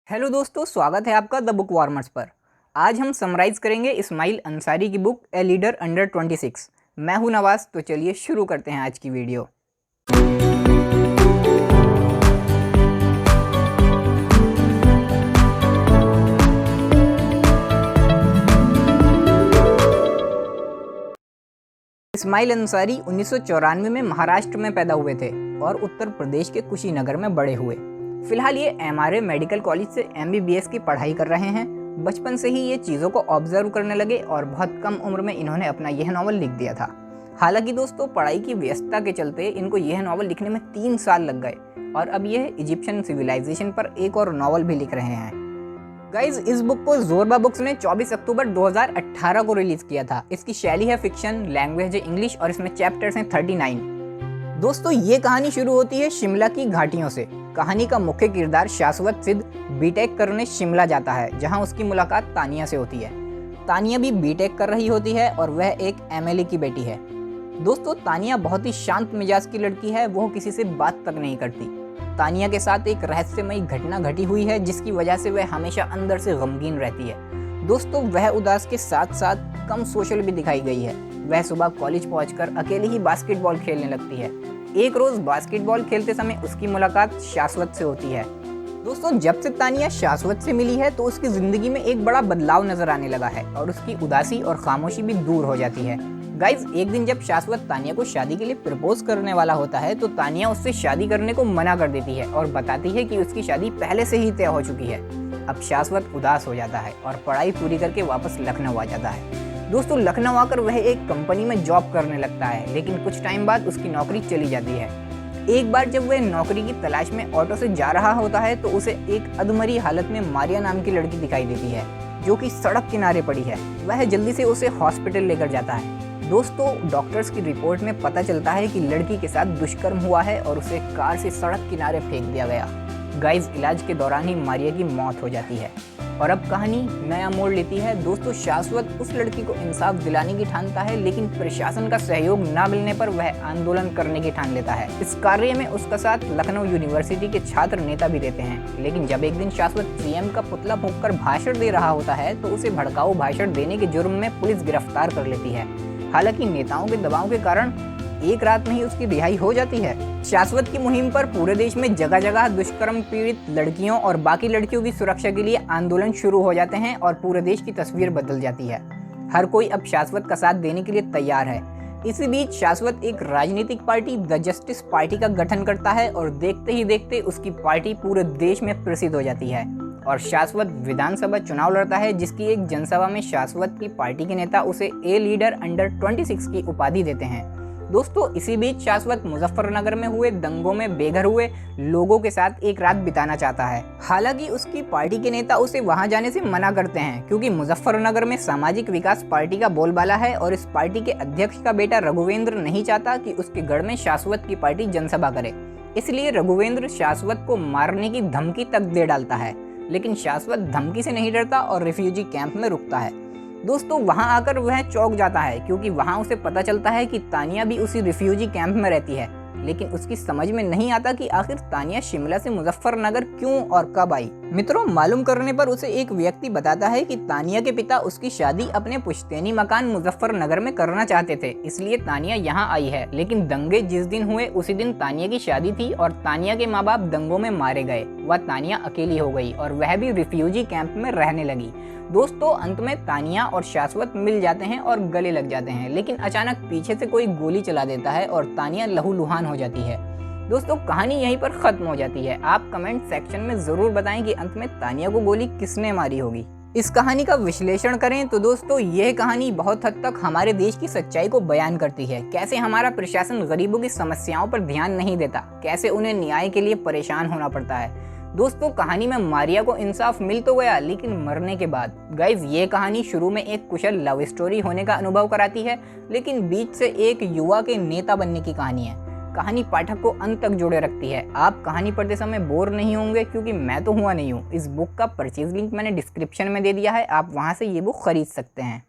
Hello दोस्तों, स्वागत है आपका द बुक वार्मर्स पर। आज हम समराइज करेंगे इस्माइल अंसारी की बुक ए लीडर अंडर 26। मैं हूं नवाज, तो चलिए शुरू करते हैं आज की वीडियो। इस्माइल अंसारी 1994 में महाराष्ट्र में पैदा हुए थे और उत्तर प्रदेश के कुशीनगर में बड़े हुए। फिलहाल ये MRA मेडिकल कॉलेज से MBBS की पढ़ाई कर रहे हैं। बचपन से ही ये चीज़ों को ऑब्जर्व करने लगे और बहुत कम उम्र में इन्होंने अपना यह नावल लिख दिया था। हालांकि दोस्तों, पढ़ाई की व्यस्तता के चलते इनको यह नावल लिखने में 3 साल लग गए और अब यह इजिप्शियन सिविलाइजेशन पर एक और नावल भी लिख रहे हैं। गाइज, इस बुक को जोरबा बुक्स ने 24 अक्टूबर 2018 को रिलीज किया था। इसकी शैली है फिक्शन, लैंग्वेज है इंग्लिश और इसमें चैप्टर्स हैं 39। दोस्तों, ये कहानी शुरू होती है शिमला की घाटियों से। कहानी का मुख्य किरदार शाश्वत सिद्ध बीटेक करने शिमला जाता है, जहां उसकी मुलाकात तानिया से होती है। तानिया भी बीटेक कर रही होती है और वह एक MLA की बेटी है। दोस्तों, तानिया बहुत ही शांत मिजाज की लड़की है। वो किसी से बात तक नहीं करती। तानिया के साथ एक रहस्यमयी घटना घटी हुई है, जिसकी वजह से वह हमेशा अंदर से गमगीन रहती है। दोस्तों, वह उदास के साथ साथ कम सोशल भी दिखाई गई है। वह सुबह कॉलेज पहुंचकर अकेले ही बास्केटबॉल खेलने लगती है। एक रोज बास्केटबॉल खेलते समय उसकी मुलाकात शाश्वत से होती है। दोस्तों, जब से तानिया शाश्वत से मिली है तो उसकी जिंदगी में एक बड़ा बदलाव नजर आने लगा है और उसकी उदासी और खामोशी भी दूर हो जाती है। गाइज, एक दिन जब शाश्वत तानिया को शादी के लिए प्रपोज करने वाला होता है तो तानिया उससे शादी करने को मना कर देती है और बताती है कि उसकी शादी पहले से ही तय हो चुकी है। अब शाश्वत उदास हो जाता है और पढ़ाई पूरी करके वापस लखनऊ आ जाता है। दोस्तों, लखनऊ आकर वह एक कंपनी में जॉब करने लगता है, लेकिन कुछ टाइम बाद उसकी नौकरी चली जाती है। एक बार जब वह नौकरी की तलाश में ऑटो से जा रहा होता है तो उसे एक अधमरी हालत में मारिया नाम की लड़की दिखाई देती है, जो कि सड़क किनारे पड़ी है। वह जल्दी से उसे हॉस्पिटल लेकर जाता है। दोस्तों, डॉक्टर्स की रिपोर्ट में पता चलता है कि लड़की के साथ दुष्कर्म हुआ है और उसे कार से सड़क किनारे फेंक दिया गया। गाइज, इलाज के दौरान ही मारिया की मौत हो जाती है और अब कहानी नया मोड़ लेती है। दोस्तों, शाश्वत उस लड़की को इंसाफ दिलाने की ठानता है, लेकिन प्रशासन का सहयोग न मिलने पर वह आंदोलन करने की ठान लेता है। इस कार्य में उसका साथ लखनऊ यूनिवर्सिटी के छात्र नेता भी देते हैं। लेकिन जब एक दिन शाश्वत CM का पुतला फूंककर भाषण दे रहा होता है तो उसे भड़काऊ भाषण देने के जुर्म में पुलिस गिरफ्तार कर लेती है। हालांकि नेताओं के दबाव के कारण एक रात में ही उसकी रिहाई हो जाती है। शाश्वत की मुहिम पर पूरे देश में जगह जगह दुष्कर्म पीड़ित लड़कियों और बाकी लड़कियों की सुरक्षा के लिए आंदोलन शुरू हो जाते हैं और पूरे देश की तस्वीर बदल जाती है। हर कोई अब शाश्वत का साथ देने के लिए तैयार है। इसी बीच शाश्वत एक राजनीतिक पार्टी द जस्टिस पार्टी का गठन करता है और देखते ही देखते उसकी पार्टी पूरे देश में प्रसिद्ध हो जाती है और शाश्वत विधानसभा चुनाव लड़ता है, जिसकी एक जनसभा में शाश्वत की पार्टी के नेता उसे ए लीडर अंडर 26 की उपाधि देते हैं। दोस्तों, इसी बीच शाश्वत मुजफ्फरनगर में हुए दंगों में बेघर हुए लोगों के साथ एक रात बिताना चाहता है। हालांकि उसकी पार्टी के नेता उसे वहां जाने से मना करते हैं, क्योंकि मुजफ्फरनगर में सामाजिक विकास पार्टी का बोलबाला है और इस पार्टी के अध्यक्ष का बेटा रघुवेंद्र नहीं चाहता कि उसके गढ़ में शाश्वत की पार्टी जनसभा करे। इसलिए रघुवेंद्र शाश्वत को मारने की धमकी तक दे डालता है, लेकिन शाश्वत धमकी से नहीं डरता और रिफ्यूजी कैंप में रुकता है। दोस्तों, वहां आकर वह चौंक जाता है, क्योंकि वहां उसे पता चलता है कि तानिया भी उसी रिफ्यूजी कैंप में रहती है। लेकिन उसकी समझ में नहीं आता कि आखिर तानिया शिमला से मुजफ्फरनगर क्यों और कब आई। मित्रों, मालूम करने पर उसे एक व्यक्ति बताता है कि तानिया के पिता उसकी शादी अपने पुश्तैनी मकान मुजफ्फरनगर में करना चाहते थे, इसलिए तानिया यहाँ आई है। लेकिन दंगे जिस दिन हुए उसी दिन तानिया की शादी थी और तानिया के माँ बाप दंगों में मारे गए। वह तानिया अकेली हो गई और वह भी रिफ्यूजी कैंप में रहने लगी। दोस्तों, अंत में तानिया और शाश्वत मिल जाते हैं और गले लग जाते हैं, लेकिन अचानक पीछे से कोई गोली चला देता है और तानिया लहूलुहान हो जाती है। दोस्तों, कहानी यहीं पर खत्म हो जाती है। आप कमेंट सेक्शन में जरूर बताएं कि अंत में तानिया को गोली किसने मारी होगी। इस कहानी का विश्लेषण करें तो दोस्तों, यह कहानी बहुत हद तक हमारे देश की सच्चाई को बयान करती है। कैसे हमारा प्रशासन गरीबों की समस्याओं पर ध्यान नहीं देता, कैसे उन्हें न्याय के लिए परेशान होना पड़ता है। दोस्तों, कहानी में मारिया को इंसाफ मिल तो गया, लेकिन मरने के बाद। गाइज, ये कहानी शुरू में एक कुशल लव स्टोरी होने का अनुभव कराती है, लेकिन बीच से एक युवा के नेता बनने की कहानी है। कहानी पाठक को अंत तक जोड़े रखती है। आप कहानी पढ़ते समय बोर नहीं होंगे, क्योंकि मैं तो हुआ नहीं हूँ। इस बुक का परचेज लिंक मैंने डिस्क्रिप्शन में दे दिया है, आप वहाँ से ये बुक खरीद सकते हैं।